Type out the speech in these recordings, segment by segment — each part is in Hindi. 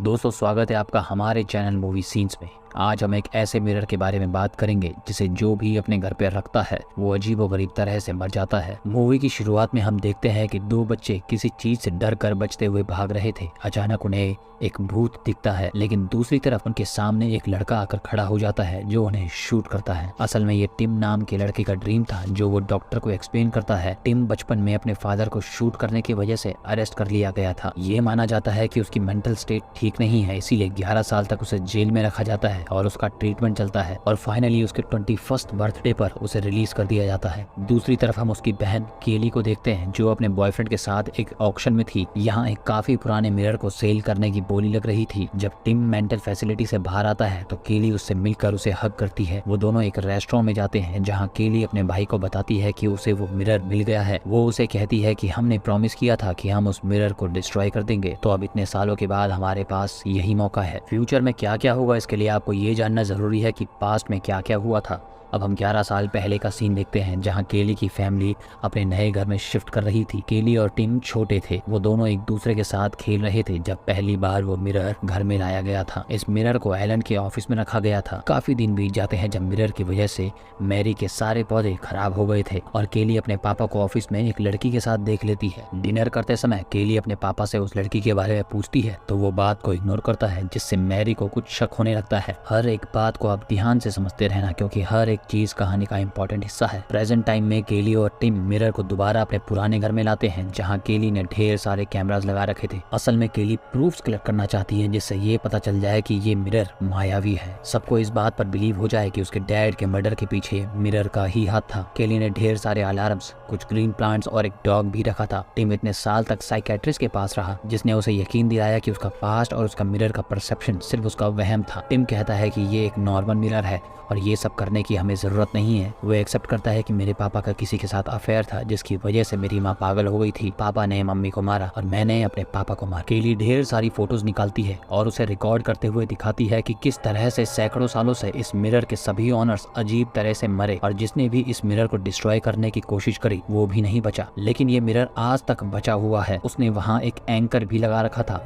दोस्तों, स्वागत है आपका हमारे चैनल मूवी सीन्स में। आज हम एक ऐसे मिरर के बारे में बात करेंगे जिसे जो भी अपने घर पे रखता है वो अजीबोगरीब तरह से मर जाता है। मूवी की शुरुआत में हम देखते हैं कि दो बच्चे किसी चीज से डर कर बचते हुए भाग रहे थे। अचानक उन्हें एक भूत दिखता है, लेकिन दूसरी तरफ उनके सामने एक लड़का आकर खड़ा हो जाता है जो उन्हें शूट करता है। असल में ये टिम नाम के लड़के का ड्रीम था जो वो डॉक्टर को एक्सप्लेन करता है। टिम बचपन में अपने फादर को शूट करने की वजह से अरेस्ट कर लिया गया था। ये माना जाता है कि उसकी मेंटल स्टेट ठीक नहीं है, इसीलिए 11 साल तक उसे जेल में रखा जाता है और उसका ट्रीटमेंट चलता है और फाइनली उसके 21st बर्थडे पर उसे रिलीज कर दिया जाता है। दूसरी तरफ हम उसकी बहन केली को देखते हैं जो अपने बॉयफ्रेंड के साथ एक ऑक्शन में थी। यहाँ एक काफी पुराने मिरर को सेल करने की बोली लग रही थी। जब टिम मेंटल फैसिलिटी से बाहर आता है तो केली उससे मिलकर उसे हग करती है। वो दोनों एक रेस्टोरेंट में जाते हैं जहाँ केली अपने भाई को बताती है कि उसे वो मिरर मिल गया है। वो उसे कहती है कि हमने प्रॉमिस किया था कि हम उस मिरर को डिस्ट्रॉय कर देंगे, तो अब इतने सालों के बाद हमारे पास यही मौका है। फ्यूचर में क्या क्या होगा इसके लिए आपको ये जानना जरूरी है कि पास्ट में क्या क्या हुआ था। अब हम 11 साल पहले का सीन देखते हैं जहां केली की फैमिली अपने नए घर में शिफ्ट कर रही थी। केली और टिम छोटे थे। वो दोनों एक दूसरे के साथ खेल रहे थे जब पहली बार वो मिरर घर में लाया गया था। इस मिरर को एलन के ऑफिस में रखा गया था। काफी दिन बीत जाते हैं जब मिरर की वजह से मैरी के सारे पौधे खराब हो गए थे और केली अपने पापा को ऑफिस में एक लड़की के साथ देख लेती है। डिनर करते समय केली अपने पापा से उस लड़की के बारे में पूछती है तो वो बात को इग्नोर करता है, जिससे मैरी को कुछ शक होने लगता है। हर एक बात को आप ध्यान से समझते रहना क्योंकि हर चीज कहानी का इंपॉर्टेंट हिस्सा है। प्रेजेंट टाइम में केली और टिम मिरर को दोबारा अपने पुराने घर में लाते हैं जहां केली ने ढेर सारे कैमरास लगा रखे थे। असल में केली प्रूफ्स कलेक्ट करना चाहती है जिससे ये पता चल जाए कि ये मिरर मायावी है। सबको इस बात पर बिलीव हो जाए कि उसके डैड के मर्डर के पीछे मिरर का ही हाथ था। केली ने ढेर सारे अलार्म्स, कुछ ग्रीन प्लांट्स और एक डॉग भी रखा था। टिम इतने साल तक साइकेट्रिस्ट के पास रहा जिसने उसे यकीन दिलाया कि उसका पास्ट और उसका मिरर का परसेप्शन सिर्फ उसका वहम था। टिम कहता है कि ये एक नॉर्मल मिरर है और ये सब करने की हमें जरूरत नहीं है। वो एक्सेप्ट करता है कि मेरे पापा का किसी के साथ अफेयर था जिसकी वजह से मेरी माँ पागल हो गई थी। पापा ने मम्मी को मारा और मैंने अपने पापा को मारा। केली ढेर सारी फोटोज निकालती है और उसे रिकॉर्ड करते हुए दिखाती है कि किस तरह से सैकड़ों सालों से इस मिरर के सभी ऑनर्स अजीब तरह से मरे और जिसने भी इस मिरर को डिस्ट्रॉय करने की कोशिश करी वो भी नहीं बचा। लेकिन ये मिरर आज तक बचा हुआ है। उसने वहाँ एक एंकर भी लगा रखा था।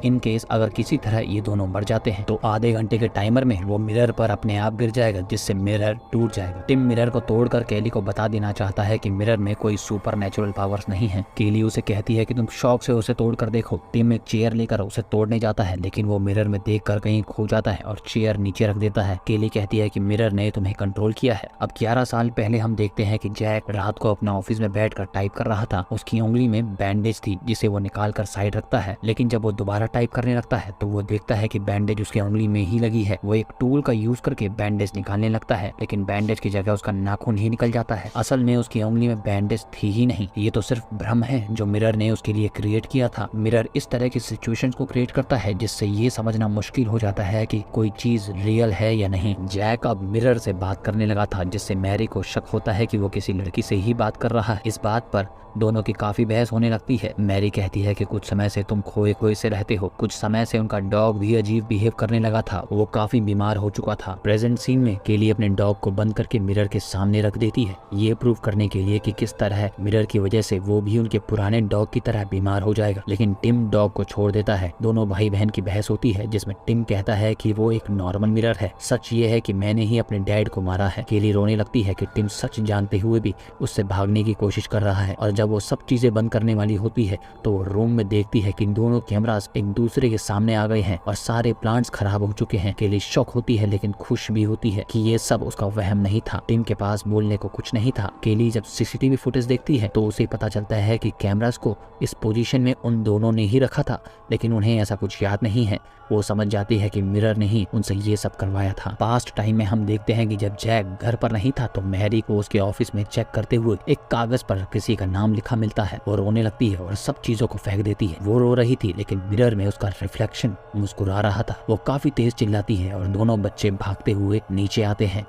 इन केस अगर किसी तरह ये दोनों मर जाते हैं तो आधे घंटे के टाइमर में वो मिरर पर अपने आप गिर जाएगा जिससे मिरर टूट जाएगा। टिम मिरर को तोड़कर केली को बता देना चाहता है कि मिरर में कोई सुपर नेचुरल पावर्स नहीं है। केली उसे कहती है कि तुम शौक से उसे तोड़ कर देखो। टिम एक चेयर लेकर उसे तोड़ने जाता है लेकिन वो मिरर में देखकर कहीं खो जाता है और चेयर नीचे रख देता है। केली कहती है कि मिरर ने तुम्हें कंट्रोल किया है। अब 11 साल पहले हम देखते हैं कि जैक रात को अपना ऑफिस में बैठकर टाइप कर रहा था। उसकी उंगली में बैंडेज थी जिसे वो निकाल कर साइड रखता है, लेकिन जब वो दोबारा टाइप करने लगता है तो वो देखता है कि बैंडेज उसकी उंगली में ही लगी है। वो एक टूल का यूज करके बैंडेज निकालने लगता है लेकिन बैंडेज की जगह उसका नाखून ही निकल जाता है। असल में उसकी उंगली में बैंडेज थी ही नहीं। ये तो सिर्फ भ्रम है जो मिरर ने उसके लिए क्रिएट किया था। मिरर इस तरह की सिचुएशंस को क्रिएट करता है जिससे ये समझना मुश्किल हो जाता है कि कोई चीज रियल है या नहीं। जैक अब मिरर से बात करने लगा था जिससे मैरी को शक होता है कि वो किसी लड़की से ही बात कर रहा है। इस बात पर दोनों की काफी बहस होने लगती है। मैरी कहती है कि कुछ समय से तुम खोए खोए से रहते हो। कुछ समय से उनका डॉग भी अजीब बिहेव करने लगा था। वो काफी बीमार हो चुका था। प्रेजेंट सीन में केली अपने डॉग को बंद करके मिरर के सामने रख देती है, ये प्रूव करने के लिए कि किस तरह मिरर की वजह से वो भी उनके पुराने डॉग की तरह बीमार हो जाएगा। लेकिन टिम डॉग को छोड़ देता है। दोनों भाई बहन की बहस होती है जिसमें टिम कहता है कि वो एक नॉर्मल मिरर है। सच ये है कि मैंने ही अपने डैड को मारा है। केली रोने लगती है कि टिम सच जानते हुए भी उससे भागने की कोशिश कर रहा है और जब वो सब चीजें बंद करने वाली होती है तो वो रूम में देखती है कि दोनों कैमरास एक दूसरे के सामने आ गए हैं और सारे प्लांट्स खराब हो चुके हैं। केली शॉक होती है लेकिन खुश भी होती है कि ये सब उसका वहम नहीं था। टिम के पास बोलने को कुछ नहीं था। केली जब सीसीटीवी फुटेज देखती है तो उसे पता चलता है कि कैमरास को इस पोजीशन में उन दोनों ने ही रखा था, लेकिन उन्हें ऐसा कुछ याद नहीं है। वो समझ जाती है कि मिरर ने ही उनसे ये सब करवाया था। पास्ट टाइम में हम देखते हैं कि जब जैक घर पर नहीं था तो मैरी को उसके ऑफिस में चेक करते हुए एक कागज पर किसी का नाम लिखा मिलता है। वो रोने लगती है और सब चीजों को फेंक देती है। वो रो रही थी लेकिन मिरर में उसका रिफ्लेक्शन मुस्कुरा रहा था। वो काफी तेज चिल्लाती है और दोनों बच्चे भागते हुए नीचे आते हैं।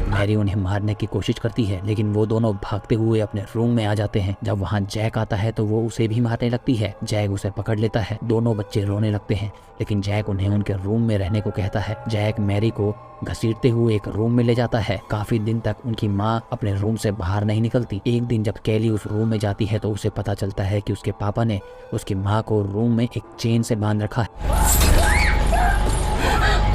मैरी उन्हें मारने की कोशिश करती है, लेकिन वो दोनों भागते हुए अपने रूम में आ जाते हैं। जब वहाँ जैक आता है तो वो उसे भी मारने लगती है। जैक उसे पकड़ लेता है। दोनों बच्चे रोने लगते हैं, लेकिन जैक उन्हें उनके रूम में रहने को कहता है। जैक मैरी को घसीटते हुए एक रूम में ले जाता है। काफी दिन तक उनकी माँ अपने रूम से बाहर नहीं निकलती। एक दिन जब कैली उस रूम में जाती है तो उसे पता चलता है कि उसके पापा ने उसकी माँ को रूम में एक चेन से बांध रखा है।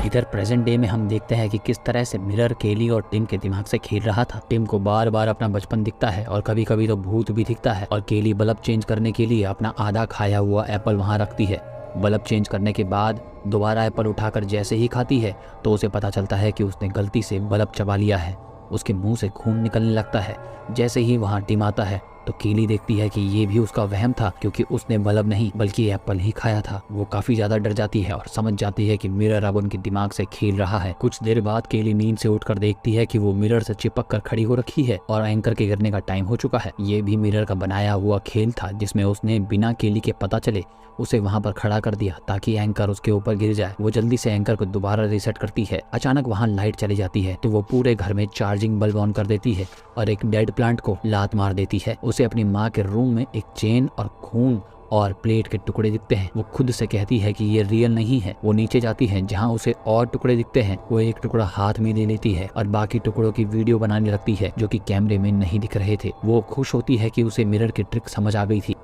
इधर प्रेजेंट डे में हम देखते हैं कि किस तरह से मिरर केली और टिम के दिमाग से खेल रहा था। टिम को बार बार अपना बचपन दिखता है और कभी कभी तो भूत भी दिखता है, और केली बल्ब चेंज करने के लिए अपना आधा खाया हुआ एप्पल वहाँ रखती है। बल्ब चेंज करने के बाद दोबारा एप्पल उठाकर जैसे ही खाती है तो उसे पता चलता है कि उसने गलती से बल्ब चबा लिया है। उसके मुंह से खून निकलने लगता है। जैसे ही वहाँ टिम आता है तो केली देखती है कि ये भी उसका वहम था, क्योंकि उसने बल्ब नहीं बल्कि एप्पल ही खाया था। वो काफी ज्यादा डर जाती है और समझ जाती है कि मिरर अब उनके दिमाग से खेल रहा है। कुछ देर बाद केली नींद से उठकर देखती है कि वो मिरर से चिपक कर खड़ी हो रखी है और एंकर के गिरने का टाइम हो चुका है। ये भी मिरर का बनाया हुआ खेल था, जिसमें उसने बिना केली के पता चले उसे वहां पर खड़ा कर दिया ताकि एंकर उसके ऊपर गिर जाए। वो जल्दी से एंकर को दोबारा रीसेट करती है। अचानक वहां लाइट चली जाती है तो वो पूरे घर में चार्जिंग बल्ब ऑन कर देती है और एक डेड प्लांट को लात मार देती है। उसे अपनी माँ के रूम में एक चेन और खून और प्लेट के टुकड़े दिखते हैं। वो खुद से कहती है कि ये रियल नहीं है। वो नीचे जाती है जहाँ उसे और टुकड़े दिखते हैं। वो एक टुकड़ा हाथ में ले लेती है और बाकी टुकड़ों की वीडियो बनाने लगती है जो कि कैमरे में नहीं दिख रहे थे। वो खुश होती है कि उसे मिरर की ट्रिक समझ आ गई थी।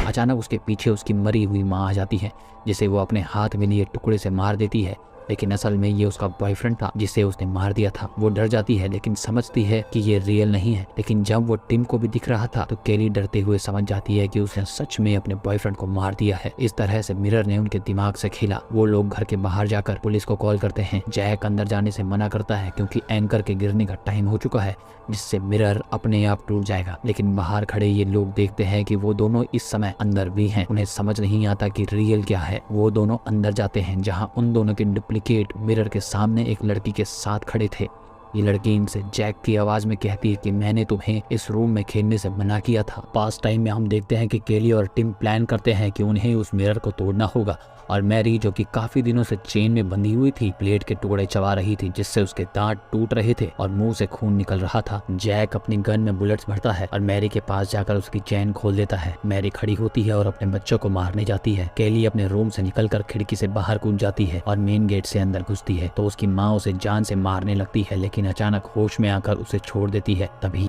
अचानक उसके पीछे उसकी मरी हुई माँ आ जाती है, जिसे वो अपने हाथ में लिए टुकड़े से मार देती है, लेकिन असल में ये उसका बॉयफ्रेंड था जिसे उसने मार दिया था। वो डर जाती है लेकिन समझती है कि ये रियल नहीं है। लेकिन जब वो टिम को भी दिख रहा था तो केली डरते हुए समझ जाती है कि उसने सच में अपने बॉयफ्रेंड को मार दिया है। इस तरह से मिरर ने उनके दिमाग से खेला। वो लोग घर के बाहर जाकर पुलिस को कॉल करते हैं। जैक अंदर जाने से मना करता है क्योंकि एंकर के गिरने का टाइम हो चुका है, जिससे मिरर अपने आप टूट जाएगा। लेकिन बाहर खड़े ये लोग देखते हैं कि वो दोनों इस समय अंदर भी हैं। उन्हें समझ नहीं आता कि रियल क्या है। वो दोनों अंदर जाते हैं जहाँ उन दोनों के डुप्लीकेट मिरर के सामने एक लड़की के साथ खड़े थे। ये लड़की इनसे जैक की आवाज में कहती है कि मैंने तुम्हें इस रूम में खेलने से मना किया था। पास्ट टाइम में हम देखते हैं कि केली और टिम प्लान करते हैं कि उन्हें उस मिरर को तोड़ना होगा, और मैरी जो कि काफी दिनों से चेन में बंधी हुई थी प्लेट के टुकड़े चबा रही थी, जिससे उसके दांत टूट रहे थे और मुंह से खून निकल रहा था। जैक अपनी गन में बुलेट्स भरता है और मैरी के पास जाकर उसकी चेन खोल देता है। मैरी खड़ी होती है और अपने बच्चों को मारने जाती है। केली अपने रूम से निकलकर खिड़की से बाहर कूद जाती है और मेन गेट से अंदर घुसती है तो उसकी माँ उसे जान से मारने लगती है, लेकिन अचानक होश में आकर उसे छोड़ देती है। तभी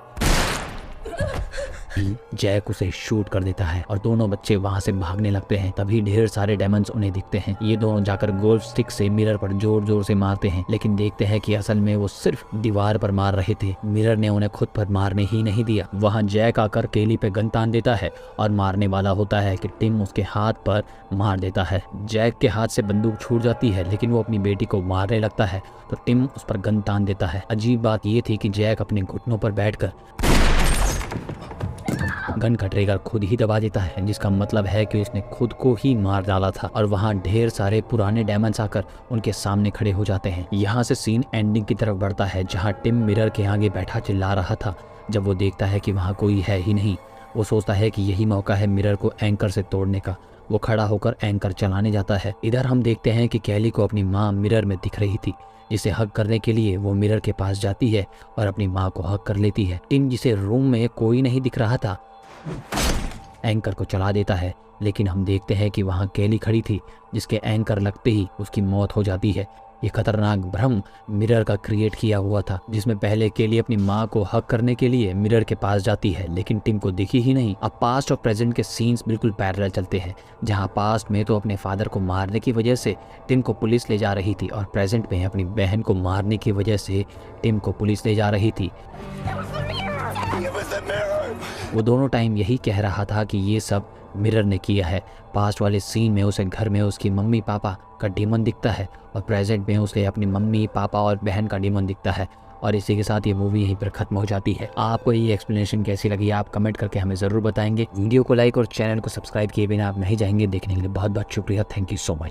जैक उसे शूट कर देता है और दोनों बच्चे वहां से भागने लगते हैं। तभी ढेर सारे डायमंड्स उन्हें दिखते हैं। ये दोनों जाकर गोल्फ स्टिक से मिरर पर जोर जोर से मारते हैं, लेकिन देखते हैं कि असल में वो सिर्फ दीवार पर मार रहे थे। मिरर ने उन्हें खुद पर मारने ही नहीं दिया। वहां जैक आकर केली पे गन तान देता है और मारने वाला होता है कि टिम उसके हाथ पर मार देता है। जैक के हाथ से बंदूक छूट जाती है, लेकिन वो अपनी बेटी को मारने लगता है तो टिम उस पर गन तान देता है। अजीब बात ये थी कि जैक अपने घुटनों पर बैठकर गन का ट्रिगर खुद ही दबा देता है, जिसका मतलब है कि उसने खुद को ही मार डाला था। और वहाँ ढेर सारे पुराने डायमंड्स आकर उनके सामने खड़े हो जाते हैं। यहाँ से सीन एंडिंग की तरफ बढ़ता है, जहाँ टिम मिरर के आगे बैठा चिल्ला रहा था। जब वो देखता है कि वहाँ कोई है ही नहीं, वो सोचता है कि यही मौका है मिरर को एंकर से तोड़ने का। वो खड़ा होकर एंकर चलाने जाता है। इधर हम देखते हैं कि कैली को अपनी माँ मिरर में दिख रही थी, जिसे हक करने के लिए वो मिरर के पास जाती है और अपनी माँ को हक कर लेती है। टिम, जिसे रूम में कोई नहीं दिख रहा था, एंकर को चला देता है, लेकिन हम देखते हैं कि वहाँ केली खड़ी थी, जिसके एंकर लगते ही उसकी मौत हो जाती है। ये खतरनाक भ्रम मिरर का क्रिएट किया हुआ था, जिसमें पहले केली अपनी माँ को हक करने के लिए मिरर के पास जाती है, लेकिन टिम को दिखी ही नहीं। अब पास्ट और प्रेजेंट के सीन्स बिल्कुल पैरेलल चलते हैं, जहाँ पास्ट में तो अपने फादर को मारने की वजह से टिम को पुलिस ले जा रही थी, और प्रेजेंट में अपनी बहन को मारने की वजह से टिम को पुलिस ले जा रही थी। वो दोनों टाइम यही कह रहा था कि ये सब मिरर ने किया है। पास्ट वाले सीन में उसे घर में उसकी मम्मी पापा का डीमन दिखता है, और प्रेजेंट में उसे अपनी मम्मी पापा और बहन का डीमन दिखता है। और इसी के साथ ये मूवी यहीं पर खत्म हो जाती है। आपको ये एक्सप्लेनेशन कैसी लगी आप कमेंट करके हमें ज़रूर बताएंगे। वीडियो को लाइक और चैनल को सब्सक्राइब किए बिना आप नहीं जाएंगे। देखने के लिए बहुत बहुत शुक्रिया। Thank you so much.